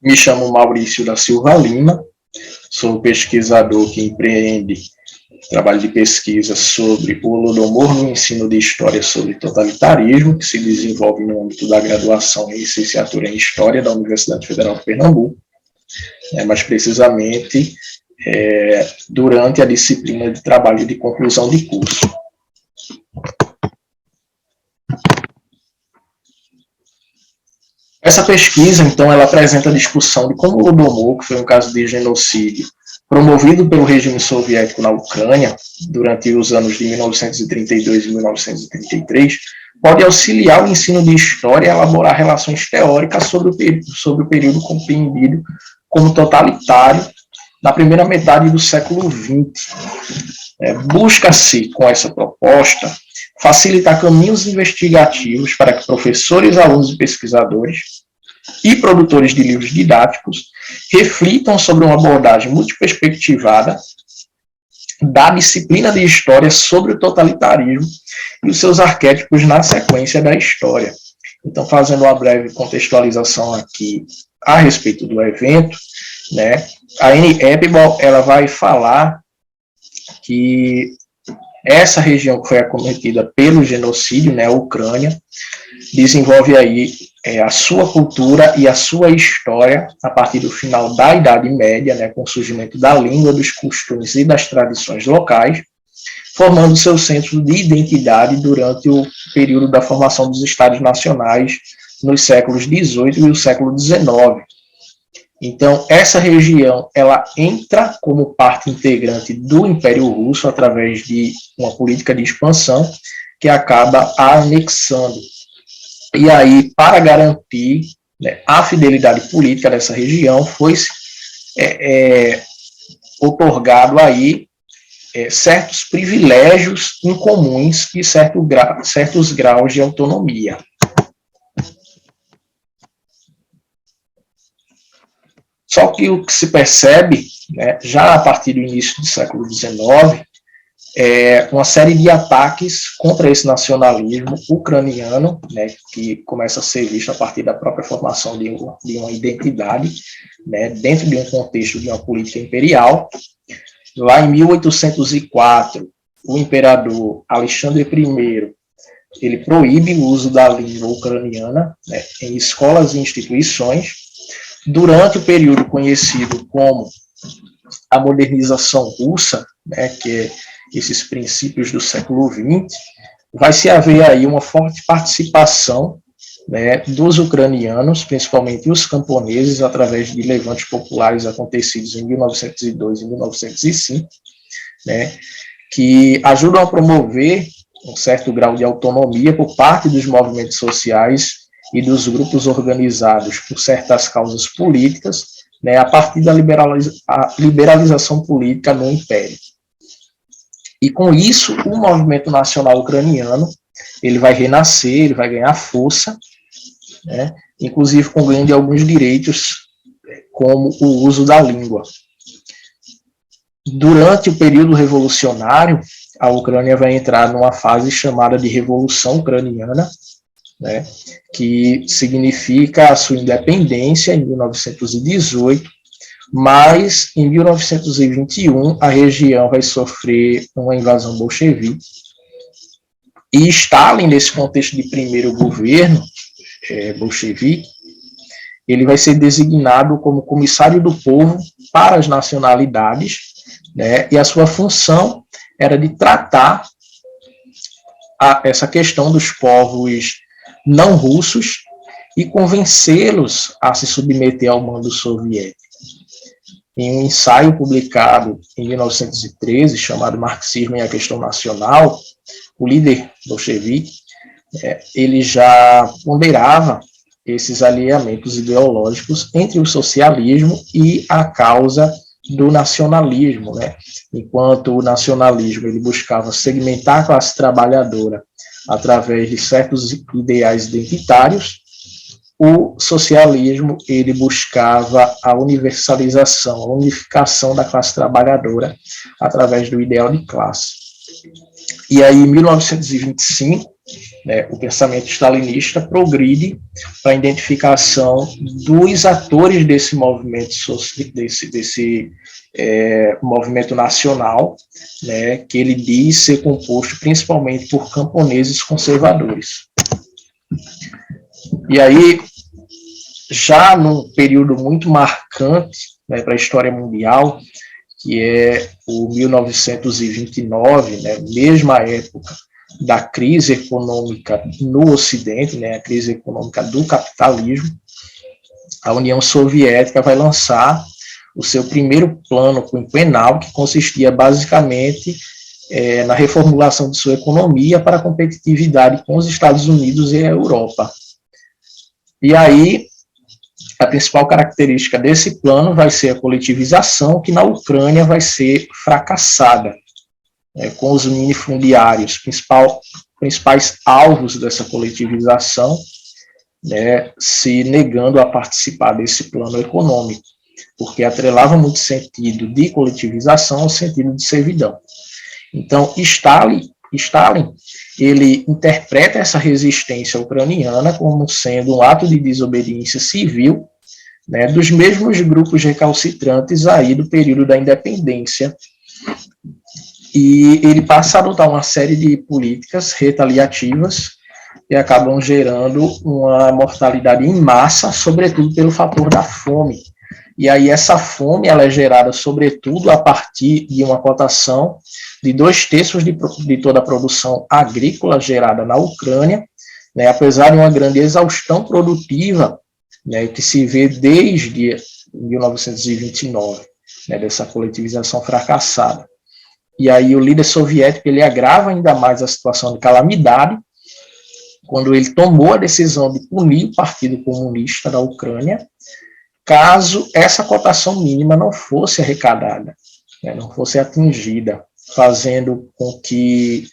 Me chamo Maurício da Silva Lima, sou pesquisador que empreende trabalho de pesquisa sobre o Holodomor no ensino de História sobre totalitarismo, que se desenvolve no âmbito da graduação e licenciatura em História da Universidade Federal de Pernambuco, mais precisamente durante a disciplina de trabalho de conclusão de curso. Essa pesquisa, então, ela apresenta a discussão de como o Holodomor, que foi um caso de genocídio promovido pelo regime soviético na Ucrânia, durante os anos de 1932 e 1933, pode auxiliar o ensino de história a elaborar relações teóricas sobre o período compreendido como totalitário na primeira metade do século XX. Busca-se, com essa proposta, facilitar caminhos investigativos para que professores, alunos e pesquisadores e produtores de livros didáticos reflitam sobre uma abordagem multiperspectivada da disciplina de história sobre o totalitarismo e os seus arquétipos na sequência da história. Então, fazendo uma breve contextualização aqui a respeito do evento, a Annie Applebaum, ela vai falar que essa região que foi acometida pelo genocídio, a Ucrânia, desenvolve aí a sua cultura e a sua história a partir do final da Idade Média, com o surgimento da língua, dos costumes e das tradições locais, formando seu centro de identidade durante o período da formação dos Estados Nacionais nos séculos XVIII e o século XIX. Então, essa região, ela entra como parte integrante do Império Russo através de uma política de expansão que acaba a anexando. E aí, para garantir a fidelidade política dessa região, foi otorgado aí certos privilégios incomuns e certos graus de autonomia. Só que o que se percebe, já a partir do início do século XIX, é uma série de ataques contra esse nacionalismo ucraniano, que começa a ser visto a partir da própria formação de uma identidade, dentro de um contexto de uma política imperial. Lá em 1804, o imperador Alexandre I, ele proíbe o uso da língua ucraniana em escolas e instituições. Durante o período conhecido como a modernização russa, que é esses princípios do século XX, vai se haver aí uma forte participação dos ucranianos, principalmente os camponeses, através de levantes populares acontecidos em 1902 e 1905, que ajudam a promover um certo grau de autonomia por parte dos movimentos sociais e dos grupos organizados por certas causas políticas, a partir da liberalização política no Império. E com isso, o movimento nacional ucraniano, ele vai renascer, ele vai ganhar força, inclusive com ganho de alguns direitos, como o uso da língua. Durante o período revolucionário, a Ucrânia vai entrar numa fase chamada de Revolução Ucraniana, que significa a sua independência em 1918, mas em 1921 a região vai sofrer uma invasão bolchevique, e Stalin, nesse contexto de primeiro governo bolchevique, ele vai ser designado como comissário do povo para as nacionalidades, e a sua função era de tratar essa questão dos povos não russos e convencê-los a se submeter ao mando soviético. Em um ensaio publicado em 1913, chamado Marxismo e a Questão Nacional, o líder bolchevique, ele já ponderava esses alinhamentos ideológicos entre o socialismo e a causa do nacionalismo, Enquanto o nacionalismo ele buscava segmentar a classe trabalhadora através de certos ideais identitários, o socialismo ele buscava a universalização, a unificação da classe trabalhadora através do ideal de classe. E aí, em 1925, né, o pensamento stalinista progride para a identificação dos atores desse movimento, movimento nacional, né, que ele diz ser composto principalmente por camponeses conservadores. E aí, já num período muito marcante, né, para a história mundial, que é o 1929, né, mesma época da crise econômica no Ocidente, né, a crise econômica do capitalismo, a União Soviética vai lançar o seu primeiro plano quinquenal, que consistia basicamente na reformulação de sua economia para a competitividade com os Estados Unidos e a Europa. E aí, a principal característica desse plano vai ser a coletivização, que na Ucrânia vai ser fracassada, com os minifundiários, principais alvos dessa coletivização, né, se negando a participar desse plano econômico, porque atrelava muito sentido de coletivização ao sentido de servidão. Então, Stalin ele interpreta essa resistência ucraniana como sendo um ato de desobediência civil, né, dos mesmos grupos recalcitrantes aí do período da independência, e ele passa a adotar uma série de políticas retaliativas que acabam gerando uma mortalidade em massa, sobretudo pelo fator da fome. E aí essa fome ela é gerada, sobretudo, a partir de uma cotação de 2/3 de toda a produção agrícola gerada na Ucrânia, né, apesar de uma grande exaustão produtiva, né, que se vê desde 1929, né, dessa coletivização fracassada. E aí o líder soviético ele agrava ainda mais a situação de calamidade, quando ele tomou a decisão de punir o Partido Comunista da Ucrânia, caso essa cotação mínima não fosse arrecadada, né, não fosse atingida, fazendo com que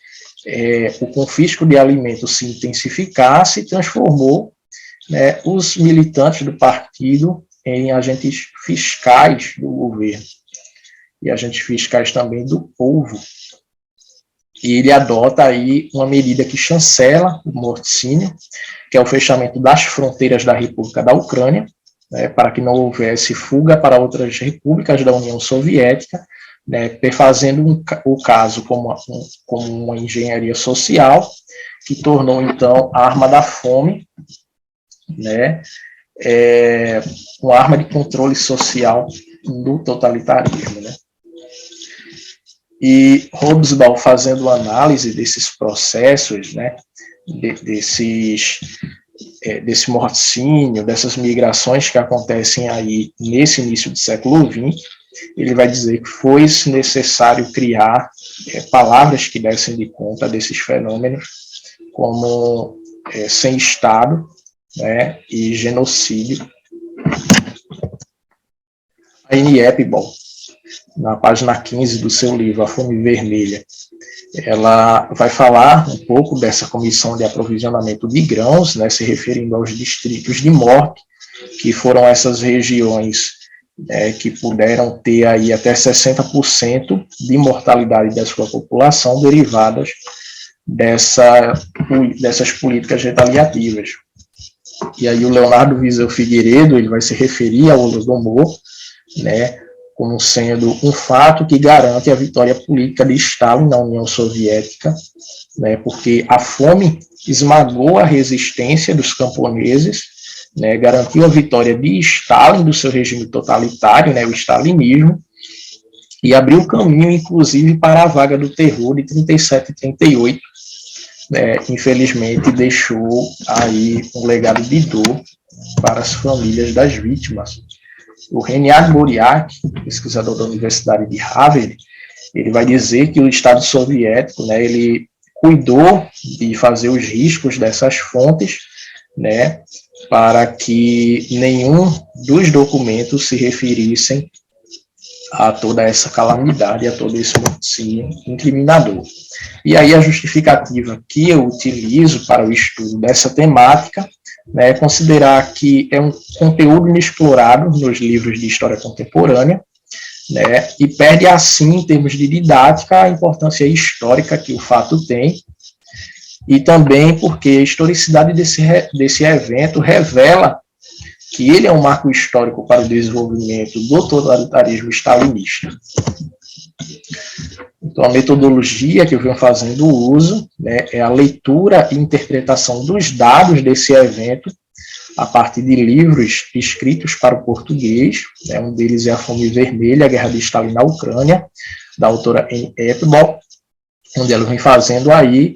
o confisco de alimentos se intensificasse e transformou, né, os militantes do partido em agentes fiscais do governo, e agentes fiscais também do povo. E ele adota aí uma medida que chancela o morticínio, que é o fechamento das fronteiras da República da Ucrânia, né, para que não houvesse fuga para outras repúblicas da União Soviética, né, perfazendo o caso como uma engenharia social, que tornou, então, a arma da fome, né, uma arma de controle social do totalitarismo, né. E Hobsbawm, fazendo análise desses processos, né, desse morticínio, dessas migrações que acontecem aí nesse início do século XX, ele vai dizer que foi necessário criar palavras que dessem de conta desses fenômenos, como sem Estado, né, e genocídio. A Annie Applebaum, na página 15 do seu livro A Fome Vermelha, ela vai falar um pouco dessa comissão de aprovisionamento de grãos, né, se referindo aos distritos de morte, que foram essas regiões que puderam ter aí até 60% de mortalidade da sua população derivadas dessas políticas retaliativas. E aí o Leonardo Wiesel Figueiredo ele vai se referir ao Holodomor, né, como sendo um fato que garante a vitória política de Stalin na União Soviética, né, porque a fome esmagou a resistência dos camponeses, né, garantiu a vitória de Stalin, do seu regime totalitário, né, o stalinismo, e abriu caminho, inclusive, para a vaga do terror de 37 e 38, né, infelizmente deixou aí um legado de dor para as famílias das vítimas. O Reinhard Boriak, pesquisador da Universidade de Harvard, ele vai dizer que o Estado soviético, né, ele cuidou de fazer os riscos dessas fontes, né, para que nenhum dos documentos se referissem a toda essa calamidade, a todo esse morticínio incriminador. E aí a justificativa que eu utilizo para o estudo dessa temática, né, é considerar que é um conteúdo inexplorado nos livros de história contemporânea, né, e perde assim, em termos de didática, a importância histórica que o fato tem, e também porque a historicidade desse evento revela que ele é um marco histórico para o desenvolvimento do totalitarismo stalinista. Então, a metodologia que eu venho fazendo uso, né, é a leitura e interpretação dos dados desse evento a partir de livros escritos para o português, né, um deles é A Fome Vermelha, a Guerra de Stalin na Ucrânia, da autora Anne Applebaum, onde ela vem fazendo aí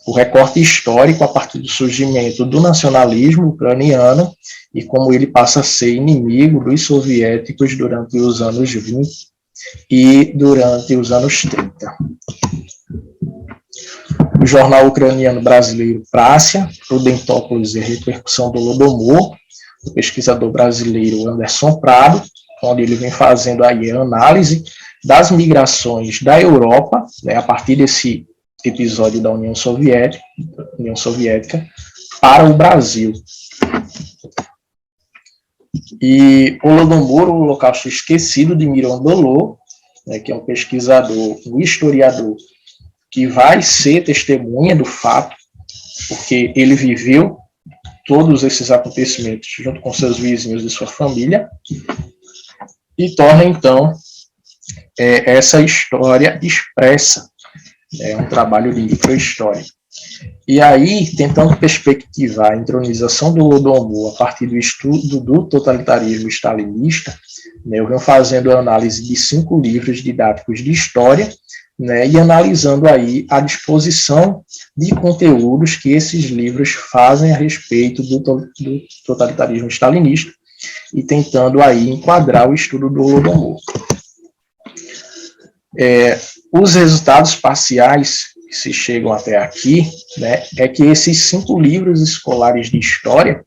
o recorte histórico a partir do surgimento do nacionalismo ucraniano e como ele passa a ser inimigo dos soviéticos durante os anos 20 e durante os anos 30. O jornal ucraniano brasileiro Praça, Prudentópolis e a repercussão do Holodomor, do pesquisador brasileiro Anderson Prado, onde ele vem fazendo aí a análise das migrações da Europa, né, a partir desse episódio da União Soviética para o Brasil. E Holodomor, o Holocausto Esquecido, de Miron Dolor, né, que é um pesquisador, um historiador, que vai ser testemunha do fato, porque ele viveu todos esses acontecimentos junto com seus vizinhos e sua família, e torna, então, essa história expressa. É um trabalho de microhistória. E aí, tentando perspectivar a entronização do Holodomor a partir do estudo do totalitarismo stalinista, né, eu venho fazendo a análise de 5 livros didáticos de história, né, e analisando aí a disposição de conteúdos que esses livros fazem a respeito do totalitarismo stalinista e tentando aí enquadrar o estudo do Holodomor. Os resultados parciais que se chegam até aqui, né, é que esses 5 livros escolares de história,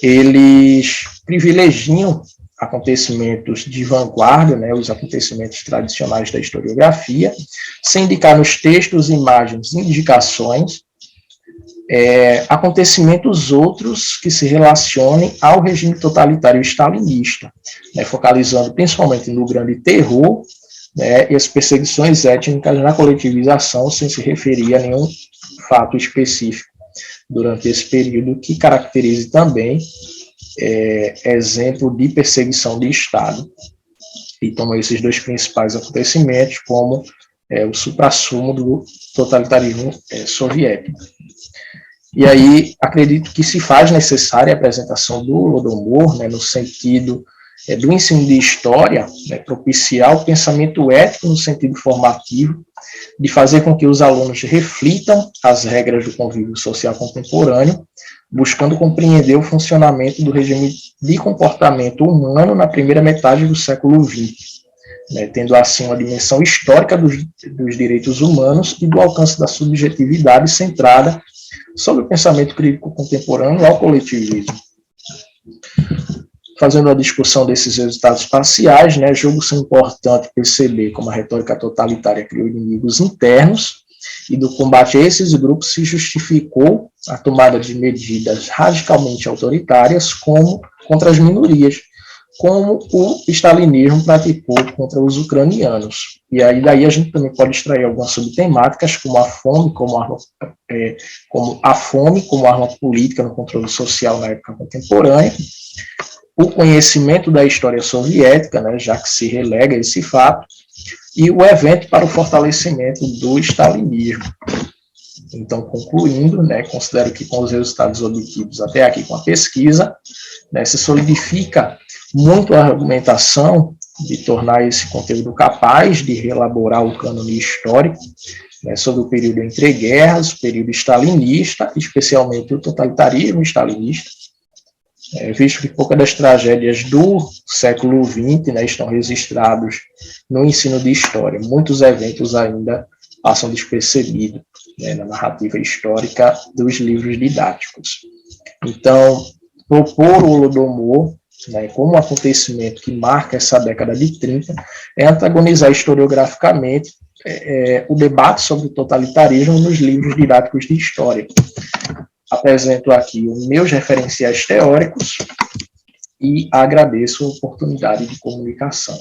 eles privilegiam acontecimentos de vanguarda, né, os acontecimentos tradicionais da historiografia, sem indicar nos textos, imagens, indicações, acontecimentos outros que se relacionem ao regime totalitário stalinista, né, focalizando principalmente no grande terror, né, e as perseguições étnicas na coletivização, sem se referir a nenhum fato específico durante esse período que caracterize também exemplo de perseguição de Estado. E tomam esses 2 principais acontecimentos como o suprassumo do totalitarismo soviético. E aí, acredito que se faz necessária a apresentação do Holodomor, né, no sentido do ensino de história, né, propiciar o pensamento ético no sentido formativo, de fazer com que os alunos reflitam as regras do convívio social contemporâneo, buscando compreender o funcionamento do regime de comportamento humano na primeira metade do século XX, né, tendo assim uma dimensão histórica dos direitos humanos e do alcance da subjetividade centrada sobre o pensamento crítico contemporâneo ao coletivismo. Fazendo a discussão desses resultados parciais, né, julgo ser importante perceber como a retórica totalitária criou inimigos internos e do combate a esses grupos se justificou a tomada de medidas radicalmente autoritárias contra as minorias, como o stalinismo praticou contra os ucranianos. E aí daí a gente também pode extrair algumas subtemáticas, como a fome, como arma política no controle social na época contemporânea, o conhecimento da história soviética, né, já que se relega esse fato, e o evento para o fortalecimento do stalinismo. Então, concluindo, né, considero que com os resultados obtidos até aqui com a pesquisa, né, se solidifica muito a argumentação de tornar esse conteúdo capaz de reelaborar o cânone histórico, né, sobre o período entre guerras, o período stalinista, especialmente o totalitarismo stalinista, visto que poucas das tragédias do século XX, né, estão registrados no ensino de história. Muitos eventos ainda passam despercebidos, né, na narrativa histórica dos livros didáticos. Então, propor o Holodomor, né, como um acontecimento que marca essa década de 30, é antagonizar historiograficamente o debate sobre o totalitarismo nos livros didáticos de história. Apresento aqui os meus referenciais teóricos e agradeço a oportunidade de comunicação.